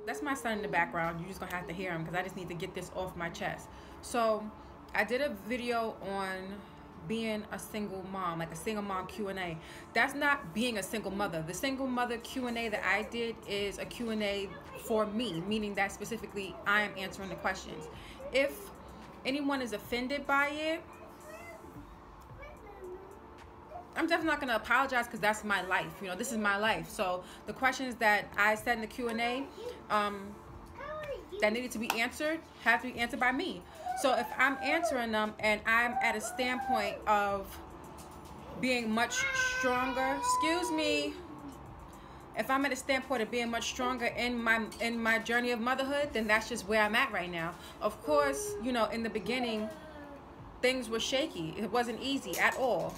that's my son in the background. You're just gonna have to hear him because I just need to get this off my chest. So I did a video on being a single mom, like a single mom Q&A. That's not being a single mother. The single mother Q&A that I did is a Q&A for me, meaning that specifically I am answering the questions. If anyone is offended by it, I'm definitely not going to apologize because that's my life. You know, this is my life. So the questions that I said in the Q&A that needed to be answered have to be answered by me. So if I'm answering them and I'm at a standpoint of being much stronger, excuse me, if I'm at a standpoint of being much stronger in my journey of motherhood, then that's just where I'm at right now. Of course, you know, in the beginning, things were shaky. It wasn't easy at all.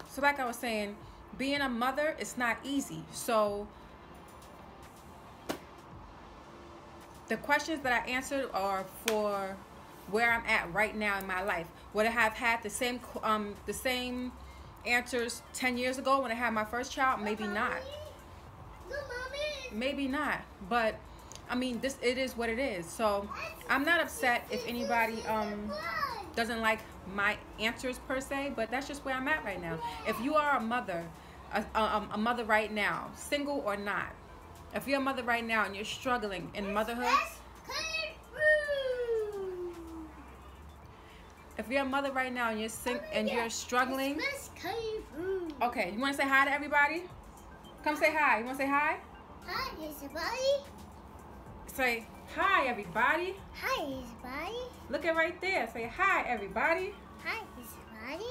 So like I was saying, being a mother, it's not easy. So the questions that I answered are for where I'm at right now in my life. Would I have had the same answers 10 years ago when I had my first child? Maybe not. Maybe not. But I mean, it is what it is. So I'm not upset if anybody doesn't like my answers per se, but that's just where I'm at right now. If you are a mother, a mother right now, single or not, if you're a mother right now and you're struggling in motherhood, if you're a mother right now and you're struggling, okay, you want to say hi to everybody? Come say hi. You want to say hi? Hi, everybody. Say hi, everybody. Hi, everybody. Look at right there. Say hi, everybody. Hi, everybody.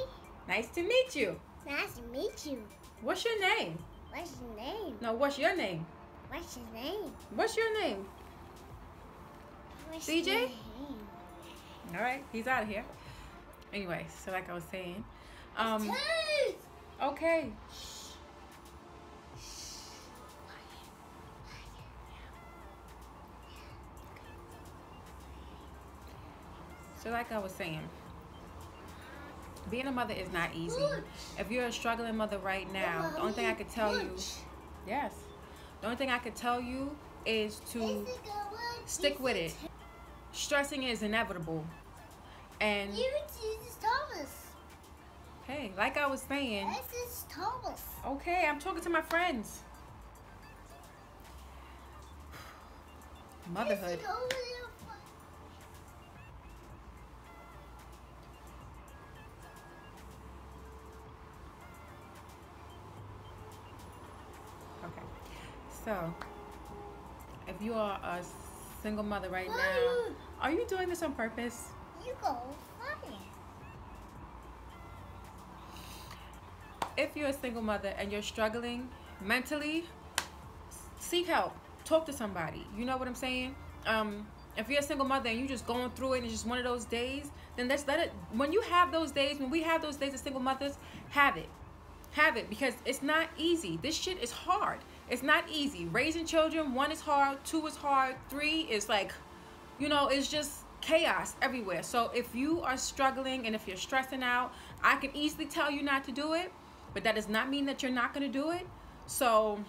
Nice to meet you. Nice to meet you. What's your name? What's your name? No, what's your name? What's your name? What's your name? What's CJ? your name? All right, he's out of here. Anyway, so like I was saying, okay. So like I was saying, being a mother is not easy. If you're a struggling mother right now, the only thing I could tell you, yes, the only thing I could tell you is to stick with it. Stressing is inevitable. And hey, like I was saying, okay, I'm talking to my friends. Motherhood. Okay, so if you are a single mother right now, are you doing this on purpose? You go fine. If you're a single mother and you're struggling mentally, seek help. Talk to somebody. You know what I'm saying? If you're a single mother and you're just going through it and it's just one of those days, then let's let it. When you have those days, when we have those days as single mothers, have it. Have it, because it's not easy. This shit is hard. It's not easy. Raising children, 1 is hard, 2 is hard, 3 is like, you know, it's just chaos everywhere. So if you are struggling and if you're stressing out, I can easily tell you not to do it, but that does not mean that you're not going to do it. So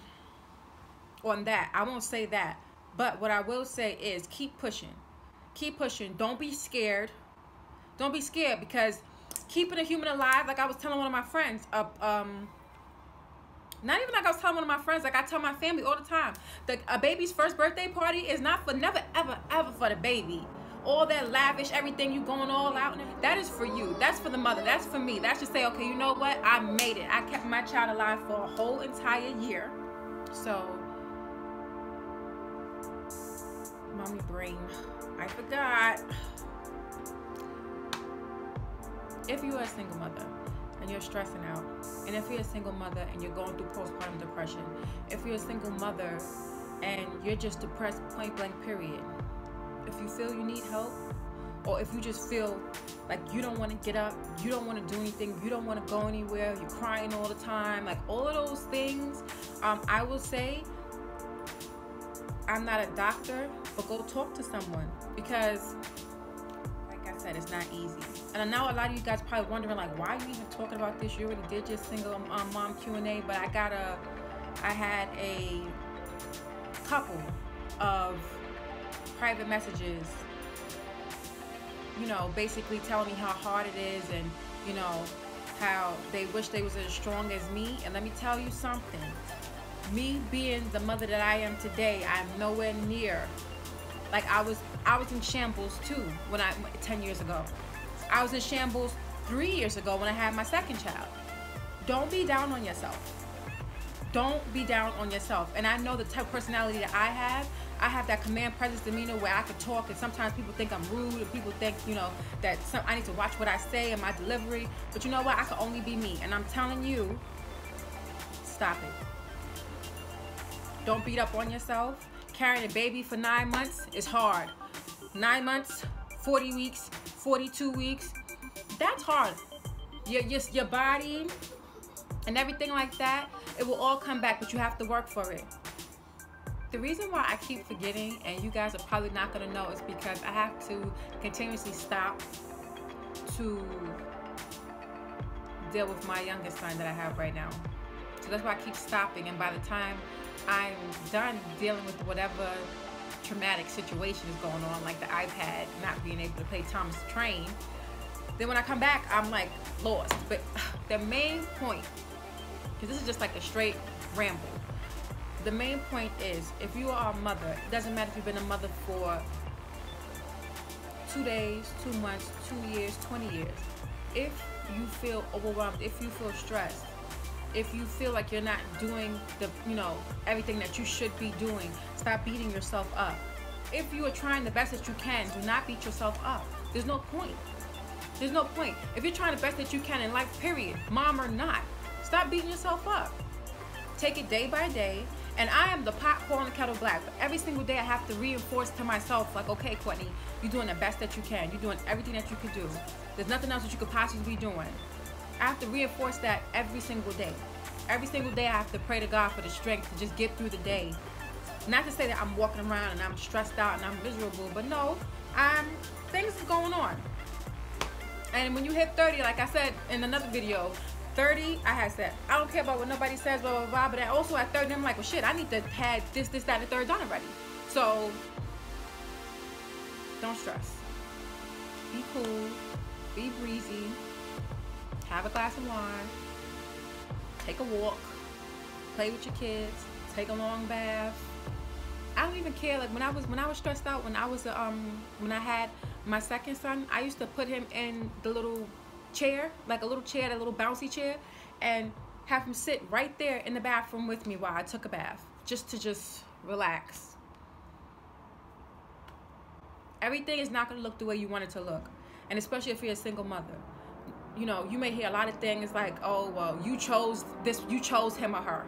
on that, I won't say that, but what I will say is keep pushing. Keep pushing. Don't be scared. Don't be scared, because keeping a human alive, like I was telling one of my friends, not even like I was telling one of my friends, like I tell my family all the time, a baby's first birthday party is not for, never, ever, ever for the baby. All that lavish, everything, you going all out, that is for you. That's for the mother. That's for me. That's to say, okay, you know what? I made it. I kept my child alive for a whole entire year. So, mommy brain, I forgot. If you are a single mother and you're stressing out, and if you're a single mother and you're going through postpartum depression, if you're a single mother and you're just depressed, point blank period, if you feel you need help, or if you just feel like you don't want to get up, you don't want to do anything, you don't want to go anywhere, you're crying all the time, like all of those things, I will say, I'm not a doctor, but go talk to someone, because like I said, it's not easy. And I know a lot of you guys probably wondering, like, why are you even talking about this? You already did your single mom Q&A, but I had a couple of private messages, you know, basically telling me how hard it is, and you know, how they wish they was as strong as me. And let me tell you something, me being the mother that I am today, I'm nowhere near. Like I was in shambles too 10 years ago. I was in shambles 3 years ago when I had my second child. Don't be down on yourself. Don't be down on yourself. And I know the type of personality that I have that command presence demeanor where I could talk, and sometimes people think I'm rude, and people think, you know, that I need to watch what I say and my delivery. But you know what? I can only be me. And I'm telling you, stop it. Don't beat up on yourself. Carrying a baby for 9 months is hard. 9 months, 40 weeks, 42 weeks. That's hard. Your body and everything like that, it will all come back, but you have to work for it. The reason why I keep forgetting, and you guys are probably not going to know, is because I have to continuously stop to deal with my youngest son that I have right now. So that's why I keep stopping, and by the time I'm done dealing with whatever traumatic situation is going on, like the iPad not being able to play Thomas the Train, then when I come back, I'm like lost. But the main point, because this is just like a straight ramble, the main point is, if you are a mother, it doesn't matter if you've been a mother for 2 days, 2 months, 2 years, 20 years. If you feel overwhelmed, if you feel stressed, if you feel like you're not doing the, you know, everything that you should be doing, stop beating yourself up. If you are trying the best that you can, do not beat yourself up. There's no point. There's no point. If you're trying the best that you can in life, period, mom or not, stop beating yourself up. Take it day by day. And I am the pot calling the kettle black. But every single day I have to reinforce to myself, like, okay, Courtney, you're doing the best that you can. You're doing everything that you could do. There's nothing else that you could possibly be doing. I have to reinforce that every single day. Every single day I have to pray to God for the strength to just get through the day. Not to say that I'm walking around and I'm stressed out and I'm miserable, but no, things are going on. And when you hit 30, like I said in another video, 30, I had said, I don't care about what nobody says, blah, blah, blah, but then also at 30, I'm like, well, shit, I need to have this, that, and the third done already. So, don't stress. Be cool, be breezy, have a glass of wine, take a walk, play with your kids, take a long bath. I don't even care. Like when I was stressed out, when I had my second son, I used to put him in the little chair, like a little chair, that little bouncy chair, and have him sit right there in the bathroom with me while I took a bath, just to relax. Everything is not going to look the way you want it to look, and especially if you're a single mother. You know, you may hear a lot of things like, oh, well, you chose this, you chose him or her.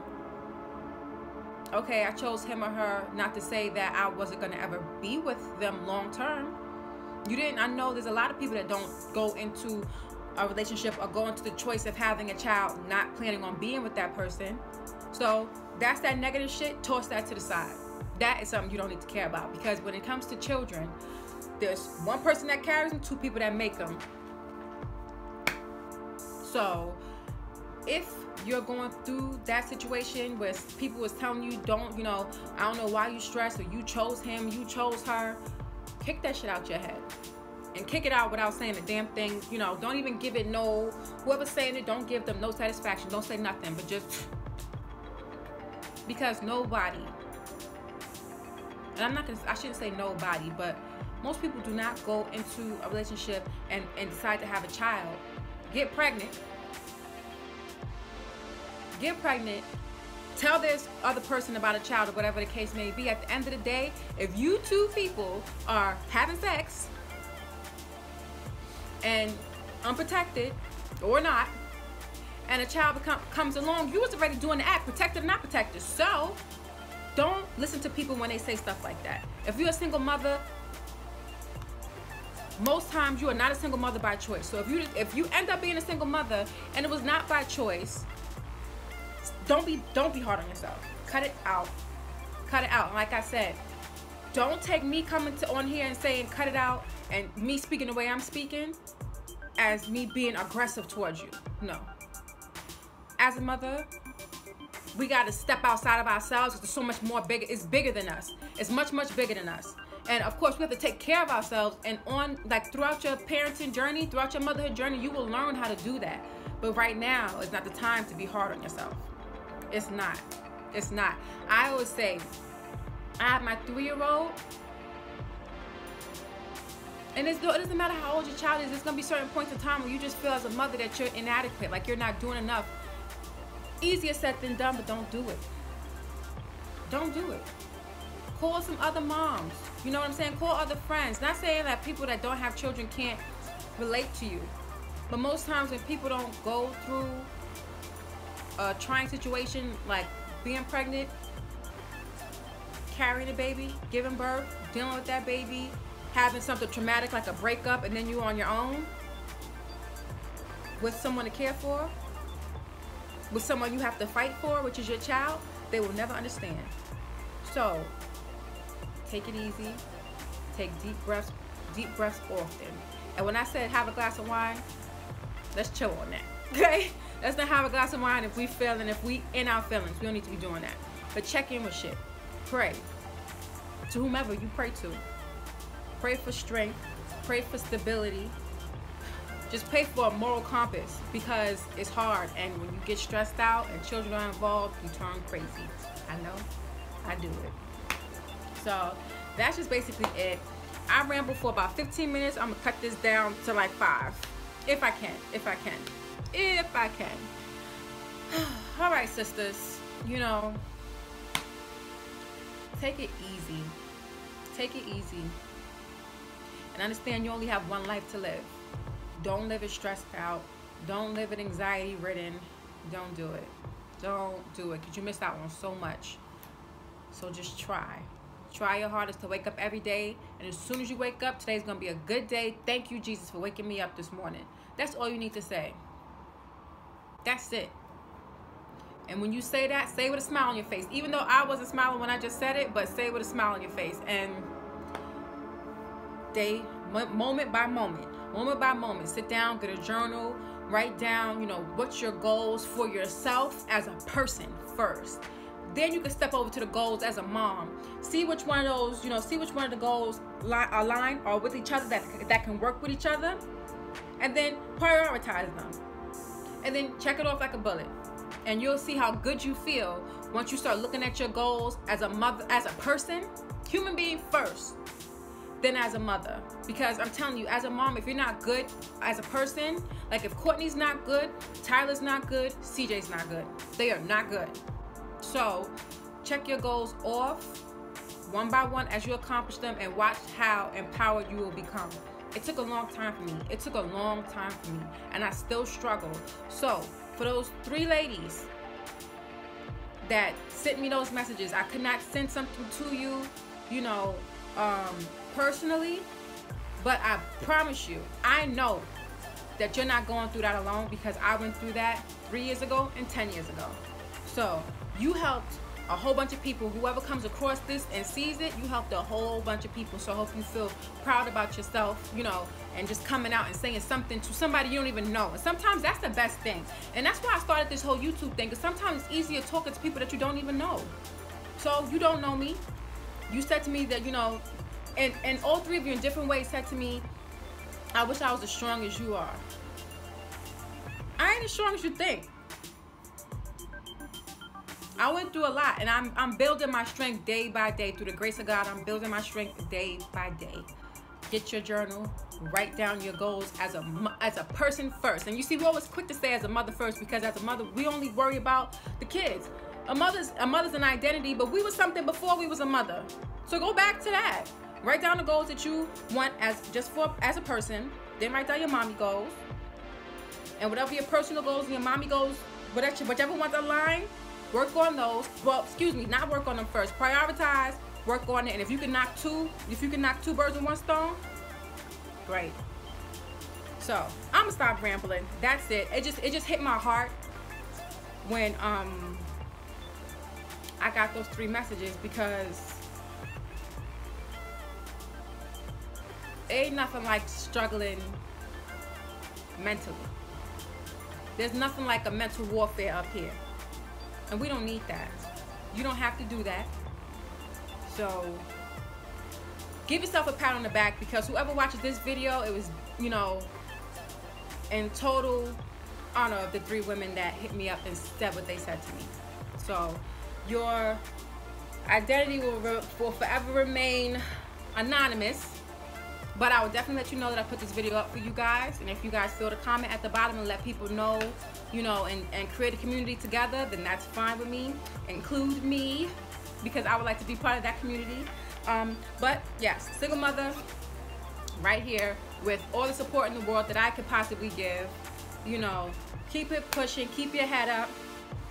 Okay, I chose him or her, not to say that I wasn't going to ever be with them long term. You didn't. I know there's a lot of people that don't go into a relationship or go into the choice of having a child not planning on being with that person. So that's that negative shit. Toss that to the side. That is something you don't need to care about, because when it comes to children, there's one person that carries them, 2 people that make them. So if you're going through that situation where people is telling you, don't, you know, I don't know why you stressed, or you chose him, you chose her, kick that shit out your head. And kick it out without saying a damn thing. You know, don't even give it no, whoever's saying it, don't give them no satisfaction. Don't say nothing, but just, because nobody, and I shouldn't say nobody, but most people do not go into a relationship and decide to have a child, get pregnant, tell this other person about a child, or whatever the case may be. At the end of the day, if you 2 people are having sex and unprotected or not, and a child comes along, you was already doing the act, protected or not protected. So don't listen to people when they say stuff like that. If you're a single mother, most times you are not a single mother by choice. So if you end up being a single mother and it was not by choice, don't be hard on yourself. Cut it out. Cut it out. Like I said, don't take me coming on here and saying cut it out, and me speaking the way I'm speaking as me being aggressive towards you. No. As a mother, we got to step outside of ourselves because it's so much more bigger. It's bigger than us. It's much, much bigger than us. And of course, we have to take care of ourselves. And on, like, throughout your parenting journey, throughout your motherhood journey, you will learn how to do that. But right now is not the time to be hard on yourself. It's not. It's not. I always say, I have my 3-year-old, and it doesn't matter how old your child is. There's going to be certain points in time where you just feel as a mother that you're inadequate, like you're not doing enough. Easier said than done, but don't do it. Don't do it. Call some other moms. You know what I'm saying? Call other friends. Not saying that people that don't have children can't relate to you. But most times when people don't go through a trying situation like being pregnant, carrying a baby, giving birth, dealing with that baby, having something traumatic like a breakup, and then you're on your own with someone to care for, with someone you have to fight for, which is your child, they will never understand. So take it easy. Take deep breaths often. And when I said have a glass of wine, let's chill on that. Okay? Let's not have a glass of wine if we feel and if we in our feelings. We don't need to be doing that. But check in with shit. Pray. To whomever you pray to. Pray for strength. Pray for stability. Just pray for a moral compass because it's hard. And when you get stressed out and children are involved, you turn crazy. I know. I do it. So that's just basically it. I ramble for about 15 minutes. I'm going to cut this down to like 5. If I can. All right, sisters. You know, take it easy. Take it easy. And understand you only have one life to live. Don't live it stressed out. Don't live it anxiety ridden. Don't do it. Don't do it because you missed out on so much. So just try. Try your hardest to wake up every day. And as soon as you wake up, today's going to be a good day. Thank you, Jesus, for waking me up this morning. That's all you need to say. That's it. And when you say that, say with a smile on your face. Even though I wasn't smiling when I just said it, but say with a smile on your face. And moment by moment, sit down, get a journal, write down, you know, what's your goals for yourself as a person first. Then you can step over to the goals as a mom. See which one of those, you know, see which one of the goals align or with each other that can work with each other. And then prioritize them. And then check it off like a bullet. And you'll see how good you feel once you start looking at your goals as a mother, as a person, human being first, then as a mother. Because I'm telling you, as a mom, if you're not good as a person, like if Courtney's not good, Tyler's not good, CJ's not good. They are not good. So check your goals off one by one as you accomplish them and watch how empowered you will become. It took a long time for me. And I still struggle. So for those 3 ladies that sent me those messages, I could not send something to you, you know, personally, but I promise you, I know that you're not going through that alone because I went through that 3 years ago and 10 years ago. So you helped a whole bunch of people. Whoever comes across this and sees it, you helped a whole bunch of people. So I hope you feel proud about yourself, you know, and just coming out and saying something to somebody you don't even know. And sometimes that's the best thing. And that's why I started this whole YouTube thing, because sometimes it's easier talking to people that you don't even know. So you don't know me. You said to me that, you know, and all 3 of you in different ways said to me, I wish I was as strong as you are. I ain't as strong as you think. I went through a lot, and I'm building my strength day by day. Through the grace of God, I'm building my strength day by day. Get your journal, write down your goals as a person first. And you see, we're always quick to say as a mother first, because as a mother, we only worry about the kids. A mother's an identity, but we was something before we was a mother. So go back to that. Write down the goals that you want as a person. Then write down your mommy goals. And whatever your personal goals and your mommy goals, whichever ones align, work on those. Well, excuse me, not work on them first. Prioritize, work on it. And if you can knock 2 birds with one stone, great. So I'm gonna stop rambling. That's it. It just hit my heart when I got those 3 messages, because ain't nothing like struggling mentally. There's nothing like a mental warfare up here. And we don't need that. You don't have to do that. So give yourself a pat on the back, because whoever watches this video, it was, you know, in total honor of the 3 women that hit me up and said what they said to me. So your identity will forever remain anonymous, but I will definitely let you know that I put this video up for you guys. And if you guys feel to comment at the bottom and let people know, you know, and create a community together, then that's fine with me. Include me, because I would like to be part of that community. But yes, single mother right here with all the support in the world that I could possibly give. You know, keep it pushing, keep your head up.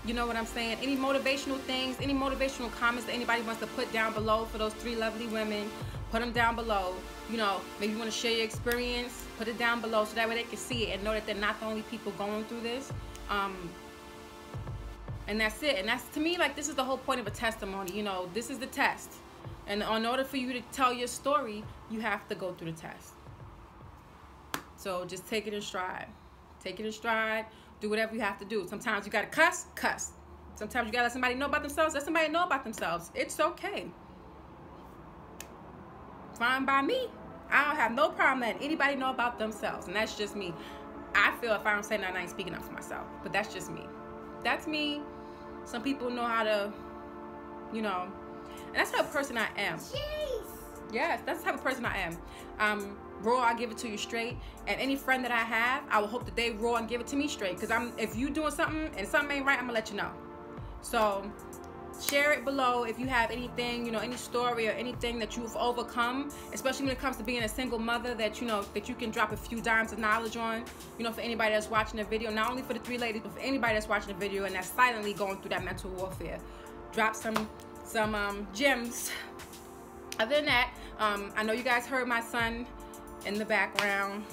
You know what I'm saying? Any motivational things, any motivational comments that anybody wants to put down below for those 3 lovely women, put them down below. You know, maybe you want to share your experience, put it down below so that way they can see it and know that they're not the only people going through this. And that's it. And that's, to me, like, this is the whole point of a testimony. You know, this is the test. And in order for you to tell your story, you have to go through the test. So just take it in stride. Take it in stride. Do whatever you have to do. Sometimes you gotta cuss. Sometimes you gotta let somebody know about themselves. Let somebody know about themselves. It's okay. Fine by me. I don't have no problem letting anybody know about themselves. And that's just me. I feel if I don't say nothing, I ain't speaking up for myself. But that's just me. That's me. Some people know how to, you know. And that's the type of person I am. Jeez. Yes, that's the type of person I am. Raw, I give it to you straight. And any friend that I have, I will hope that they raw and give it to me straight. Because if you doing something and something ain't right, I'm going to let you know. So share it below if you have anything, you know, any story or anything that you've overcome, especially when it comes to being a single mother, that, you know, that you can drop a few dimes of knowledge on, you know, for anybody that's watching the video. Not only for the 3 ladies, but for anybody that's watching the video and that's silently going through that mental warfare. Drop some gems. Other than that, I know you guys heard my son in the background.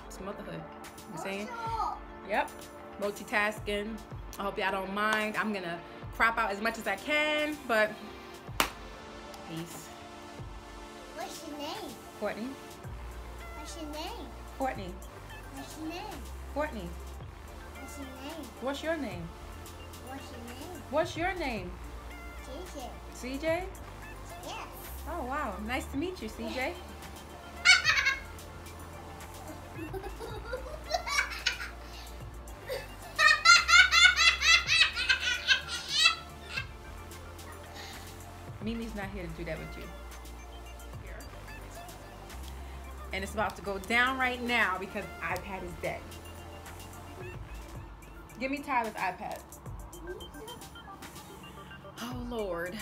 It's motherhood. You saying? Yep. Multitasking. I hope y'all don't mind. I'm gonna crop out as much as I can, but peace. What's your name? Courtney. What's your name? Courtney. What's your name? Courtney. What's your name? What's your name? What's your name? What's your name? TJ. CJ? Yes. Oh wow. Nice to meet you, CJ. Mimi's not here to do that with you. And it's about to go down right now because iPad is dead. Give me Tyler's iPad. Oh Lord.